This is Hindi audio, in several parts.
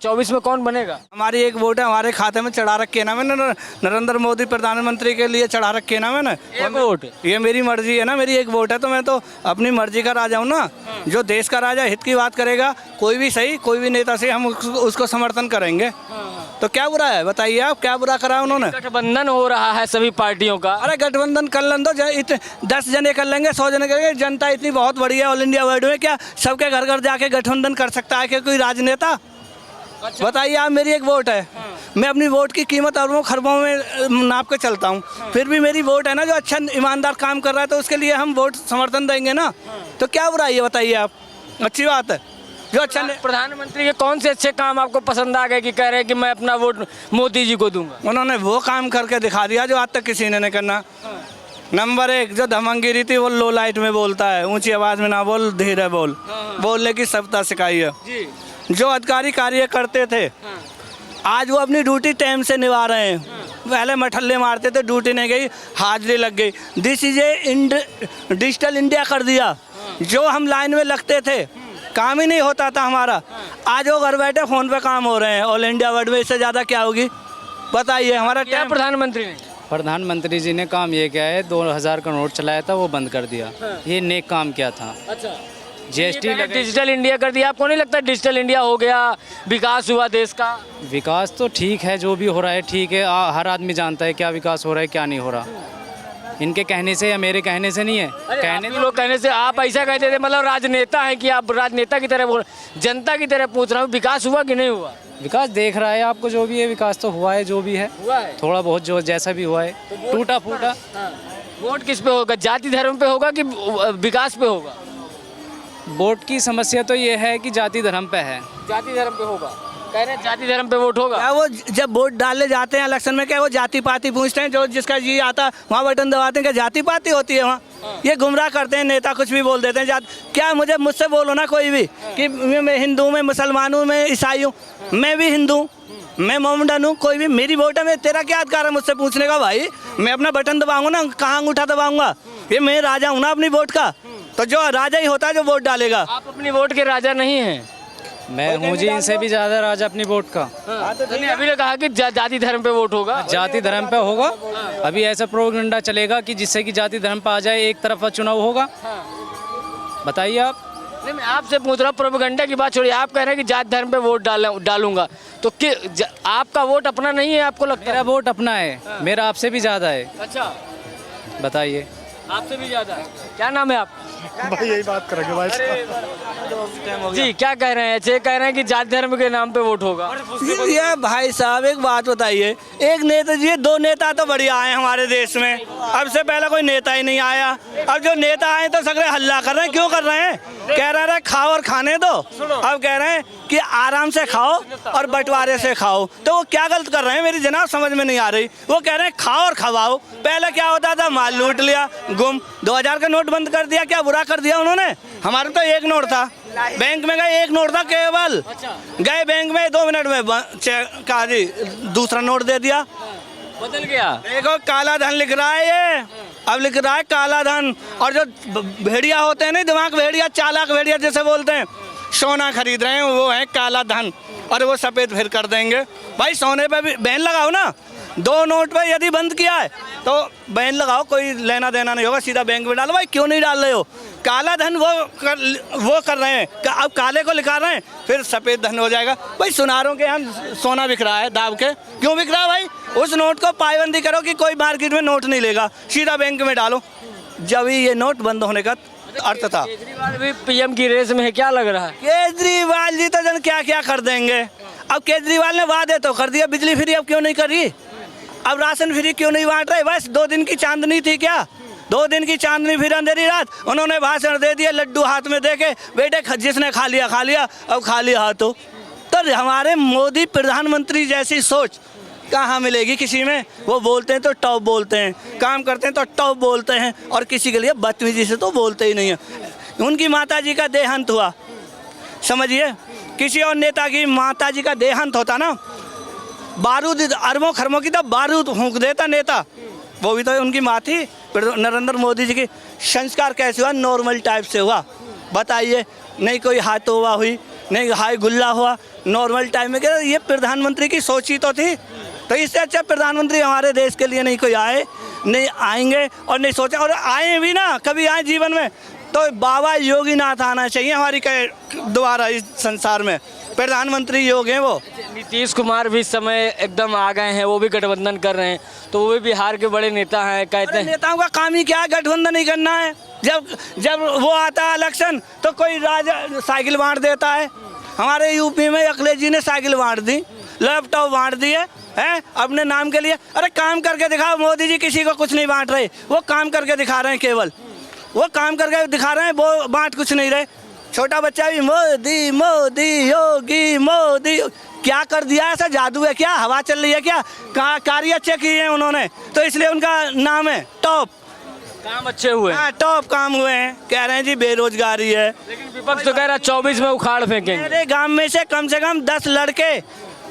24 में कौन बनेगा? हमारी एक वोट है, हमारे खाते में चढ़ा रखे ना मैंने, नरेंद्र मोदी प्रधानमंत्री के लिए चढ़ा रखे ना मैंने। एक वोट? ये मेरी मर्जी है ना, मेरी एक वोट है, तो मैं तो अपनी मर्जी का राजा हूँ ना। जो देश का राजा हित की बात करेगा, कोई भी सही, कोई भी नेता से हम उसको समर्थन करेंगे। तो क्या बुरा है बताइए आप, क्या बुरा करा उन्होंने? गठबंधन हो रहा है सभी पार्टियों का। अरे गठबंधन कर लें तो 10 जने कर लेंगे, 100 जने करेंगे। जनता इतनी बहुत बड़ी है ऑल इंडिया वर्ल्ड में, क्या सबके घर घर जाके गठबंधन कर सकता है क्या कोई राजनेता? बताइए आप, मेरी एक वोट है, मैं अपनी वोट की कीमत अरबों खरबों में नाप के चलता हूँ, फिर भी मेरी वोट है ना। जो अच्छा ईमानदार काम कर रहा है तो उसके लिए हम वोट समर्थन देंगे ना। तो क्या बुराई है बताइए आप? अच्छी बात है। जो अच्छा प्रधानमंत्री के कौन से अच्छे काम आपको पसंद आ गए कि कह रहे हैं कि मैं अपना वोट मोदी जी को दूंगा? उन्होंने वो काम करके दिखा दिया जो आज तक किसी ने नहीं करना। नंबर 1, जो धमंगिरी थी वो लो लाइट में बोलता है, ऊंची आवाज में ना बोल, धीरे बोल, बोलने की सभ्यता सिखाई है। जो अधिकारी कार्य करते थे आज वो अपनी ड्यूटी टाइम से निभा रहे हैं। पहले मठल्ले मारते थे, ड्यूटी नहीं गई, हाजिरी लग गई। This is a digital India कर दिया। जो हम लाइन में लगते थे, काम ही नहीं होता था हमारा, आज वो घर बैठे फ़ोन पे काम हो रहे हैं ऑल इंडिया वर्ल्ड में। इससे ज़्यादा क्या होगी बताइए? हमारा क्या प्रधानमंत्री ने? प्रधानमंत्री जी ने काम ये किया है, 2000 का नोट चलाया था वो बंद कर दिया। ये नेक काम किया था। अच्छा, जीएसटी डिजिटल इंडिया कर दिया। आपको नहीं लगता डिजिटल इंडिया हो गया, विकास हुआ देश का? विकास तो ठीक है, जो भी हो रहा है ठीक है। हर आदमी जानता है क्या विकास हो रहा है क्या नहीं हो रहा। इनके कहने से या मेरे कहने से नहीं है, कहने लोग कहने से। आप ऐसा कहते थे मतलब राजनेता है कि आप राजनेता की तरह बोल, जनता की तरह पूछ रहा हूँ, विकास हुआ कि नहीं हुआ? विकास देख रहा है आपको, जो भी है विकास तो हुआ है, जो भी है हुआ है थोड़ा बहुत, जो जैसा भी हुआ है, टूटा फूटा। वोट किस पे होगा? जाति धर्म पे होगा कि विकास पे होगा? वोट की समस्या तो ये है कि जाति धर्म पे है। जाति धर्म पे होगा, कह रहे हैं जाति धर्म पे वोट होगा। क्या वो जब वोट डालने जाते हैं इलेक्शन में, क्या वो जाति पाति पूछते हैं? जो जिसका जी आता वहाँ बटन दबाते हैं, क्या जाति पाति होती है वहाँ? ये गुमराह करते हैं नेता, कुछ भी बोल देते हैं। क्या मुझसे बोलो ना कोई भी कि मैं हिंदू हूँ, मैं मुसलमान हूँ, मैं ईसाई हूँ, मैं भी हिंदू, मैं मोमडन हूँ, कोई भी मेरी वोट है। मैं तेरा क्या अधिकार है मुझसे पूछने का भाई? मैं अपना बटन दबाऊंगा ना, कहाँ अंगूठा दबाऊंगा? ये मैं राजा हूँ ना अपनी वोट का। तो जो राजा ही होता है जो वोट डालेगा। आप अपनी वोट के राजा नहीं हैं? मैं हूँ जी, इनसे भी ज्यादा राजा अपनी वोट का। अभी ने कहा कि जाति धर्म पे वोट होगा। जाति धर्म पे होगा। अभी ऐसा प्रोपेगेंडा चलेगा कि जिससे कि जाति धर्म पे आ जाए, एक तरफा चुनाव होगा। बताइए आप। नहीं, मैं आपसे पूछ रहा हूँ, प्रोपेगेंडा की बात छोड़िए। आप कह रहे हैं कि जाति धर्म पे वोट डालूंगा, तो आपका वोट अपना नहीं है? आपको लगता है? मेरा वोट अपना है, मेरा आपसे भी ज्यादा है। अच्छा, बताइए। आपसे भी ज्यादा है। क्या नाम है आपका? भाई यही बात करेंगे भाई। जी क्या कह रहे हैं? ये कह रहे हैं कि जाति धर्म के नाम पे वोट होगा। ये भाई साहब एक बात बताइए, एक नेता जी, 2 नेता तो बढ़िया आए हमारे देश में, अब से पहले कोई नेता ही नहीं आया। अब जो नेता आए तो सगळे हल्ला कर रहे हैं। क्यों कर रहे हैं? कह रहे हैं खाओ और खाने दो। अब कह रहे हैं कि आराम से खाओ और बंटवारे से खाओ। तो वो क्या गलत कर रहे हैं मेरी जनाब समझ में नहीं आ रही। वो कह रहे हैं खाओ और खवाओ। पहले क्या होता था? माल लूट लिया, गुम। 2000 का नोट बंद कर दिया, क्या बुरा कर दिया उन्होंने? हमारा तो 1 नोट था, बैंक में गए 1 नोट था केवल। गए बैंक में 2 मिनट में कहा जी दूसरा नोट दे दिया, बदल गया। देखो काला धन लिख रहा है ये, अब लिख रहा है काला धन। और जो भेड़िया होते हैं ना, दिमाग भेड़िया, चालाक भेड़िया जैसे बोलते हैं, सोना खरीद रहे हैं, वो है काला धन, और वो सफ़ेद फिर कर देंगे। भाई सोने पे भी बैन लगाओ ना। 2 नोट पे यदि बंद किया है तो बैन लगाओ, कोई लेना देना नहीं होगा, सीधा बैंक में डालो। भाई क्यों नहीं डाल रहे हो? काला धन वो कर रहे हैं, अब काले को लिखा रहे हैं, फिर सफ़ेद धन हो जाएगा। भाई सुनारों के यहाँ सोना बिक रहा है दाब के, क्यों बिक रहा है भाई? उस नोट को पाबंदी करो कि कोई मार्केट में नोट नहीं लेगा, सीधा बैंक में डालो। जब ही ये नोट बंद होने का अर्थ था। केजरीवाल भी पीएम की रेस में है, क्या लग रहा है? केजरीवाल जी तो जन क्या क्या कर देंगे। अब केजरीवाल ने वादे तो कर दिया, बिजली फ्री अब क्यों नहीं करी? अब राशन फ्री क्यों नहीं बांट रहे? बस 2 दिन की चांदनी थी क्या? 2 दिन की चांदनी फिर अंधेरी रात। उन्होंने भाषण दे दिया, लड्डू हाथ में देके, बेटे जिसने खा लिया खा लिया, अब खाली हाथों। तो हमारे मोदी प्रधानमंत्री जैसी सोच कहाँ मिलेगी किसी में? वो बोलते हैं तो टॉप बोलते हैं, काम करते हैं तो टॉप बोलते हैं, और किसी के लिए बदतमीजी से तो बोलते ही नहीं है। उनकी माताजी का देहांत हुआ, समझिए, किसी और नेता की माताजी का देहांत होता ना, बारूद अरबों खरबों की तो बारूद फूंक देता नेता। वो भी तो उनकी माँ थी, नरेंद्र मोदी जी की। संस्कार कैसे हुआ? नॉर्मल टाइप से हुआ। बताइए, नहीं कोई हाथों हुआ हुई, नहीं हाई गुल्ला हुआ नॉर्मल टाइम में। क्या ये प्रधानमंत्री की सोच ही तो थी। तो इससे अच्छा प्रधानमंत्री हमारे देश के लिए नहीं कोई आए, नहीं आएंगे और नहीं सोचा। और आए भी ना कभी आए जीवन में तो बाबा योगीनाथ आना चाहिए हमारी दोबारा इस संसार में। प्रधानमंत्री योग हैं वो। नीतीश कुमार भी इस समय एकदम आ गए हैं, वो भी गठबंधन कर रहे हैं, तो वो भी बिहार के बड़े नेता हैं। कहते हैं नेताओं का काम ही क्या है, गठबंधन ही करना है। जब वो आता है इलेक्शन तो कोई राजा साइकिल बांट देता है। हमारे यूपी में अखिलेश जी ने साइकिल बांट दी, लैपटॉप बांट दिए हैं अपने नाम के लिए। अरे काम करके दिखाओ। मोदी जी किसी को कुछ नहीं बांट रहे, वो काम करके दिखा रहे हैं। केवल वो काम करके दिखा रहे हैं, वो बांट कुछ नहीं रहे। छोटा बच्चा भी मोदी मोदी योगी मोदी, क्या कर दिया? ऐसा जादू है क्या? हवा चल रही है क्या? कार्य अच्छे किए हैं उन्होंने तो इसलिए उनका नाम है टॉप। काम अच्छे हुए हैं। हाँ टॉप काम हुए हैं। कह रहे हैं जी बेरोजगारी है, लेकिन विपक्ष तो कह रहा है 24 में उखाड़ फेंकेंगे। मेरे गांव में से कम 10 लड़के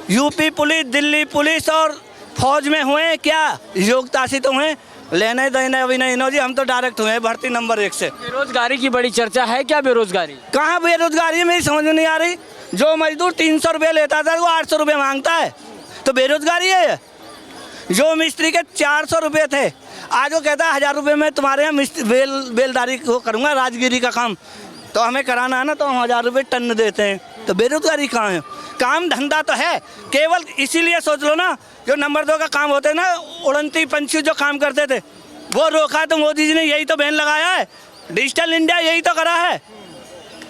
यूपी पुलिस, दिल्ली पुलिस और फौज में हुए। क्या योग्यता से तो हुए? लेने देने अभी नहीं नो जी, हम तो डायरेक्ट हुए भर्ती नंबर 1 से। बेरोजगारी की बड़ी चर्चा है। क्या बेरोजगारी? कहाँ बेरोजगारी है मेरी समझ में नहीं आ रही। जो मजदूर 300 रुपये लेता था वो 800 रुपये मांगता है, तो बेरोजगारी है। जो मिस्त्री के 400 रुपये थे आज वो कहता है 1000 रुपये में तुम्हारे यहाँ बेलदारी को करूँगा, राजगिरी का काम तो हमें कराना है ना, तो हम 1000 रुपये टन देते हैं। तो बेरोजगारी कहाँ है? काम धंधा तो है। केवल इसीलिए सोच लो ना, जो नंबर 2 का काम होते हैं ना, उड़नती पंछी जो काम करते थे वो रोका है। तो मोदी जी ने यही तो बैन लगाया है। डिजिटल इंडिया यही तो करा है।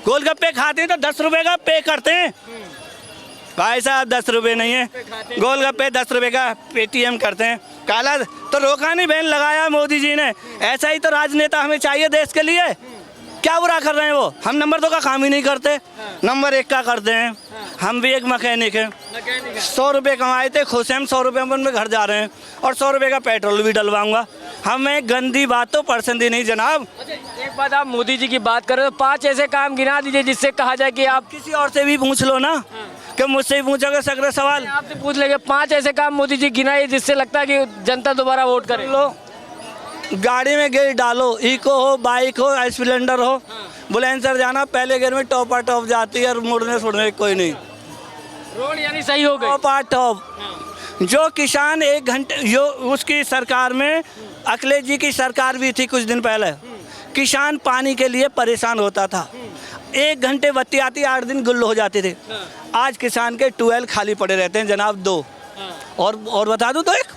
गोलगप्पे खाते हैं तो 10 रुपये का पे करते हैं। भाई साहब 10 रुपये नहीं है गोलगप्पे, 10 रुपये का पेटीएम करते हैं। काला तो रोका नहीं, बैन लगाया मोदी जी ने। ऐसा ही तो राजनेता हमें चाहिए देश के लिए। क्या बुरा कर रहे हैं वो? हम नंबर 2 का काम ही नहीं करते, नंबर 1 का करते हैं। हम भी एक मैकेनिक हैं। 100 रुपये कमाए थे, खुश हैं हम। 100 रुपये में घर जा रहे हैं और 100 रुपये का पेट्रोल भी डलवाऊंगा। हमें गंदी बात तो पसंद ही नहीं जनाब। एक बात आप मोदी जी की बात कर रहे हो, 5 ऐसे काम गिना दीजिए जिससे कहा जाए कि आप किसी और से भी पूछ लो ना, कि मुझसे ही पूछोगे सगरे सवाल। आपसे पूछ लेंगे 5 ऐसे काम मोदी जी गिनाए जिससे लगता है कि जनता दोबारा वोट करे। लो गाड़ी में गेयर डालो, इको हो, बाइक हो, स्प्लेंडर हो, बुलंदशहर जाना पहले गेयर में टॉप जाती है और मुड़ने सुड़ने कोई नहीं। रोड यानी सही हो गई। टॉप जो किसान 1 घंटे, जो उसकी सरकार में अखिलेश जी की सरकार भी थी कुछ दिन पहले, किसान पानी के लिए परेशान होता था। 1 घंटे बत्ती आती, 8 दिन गुल हो जाते थे। आज किसान के ट्यूबवेल खाली पड़े रहते हैं जनाब 2। और बता दूं तो एक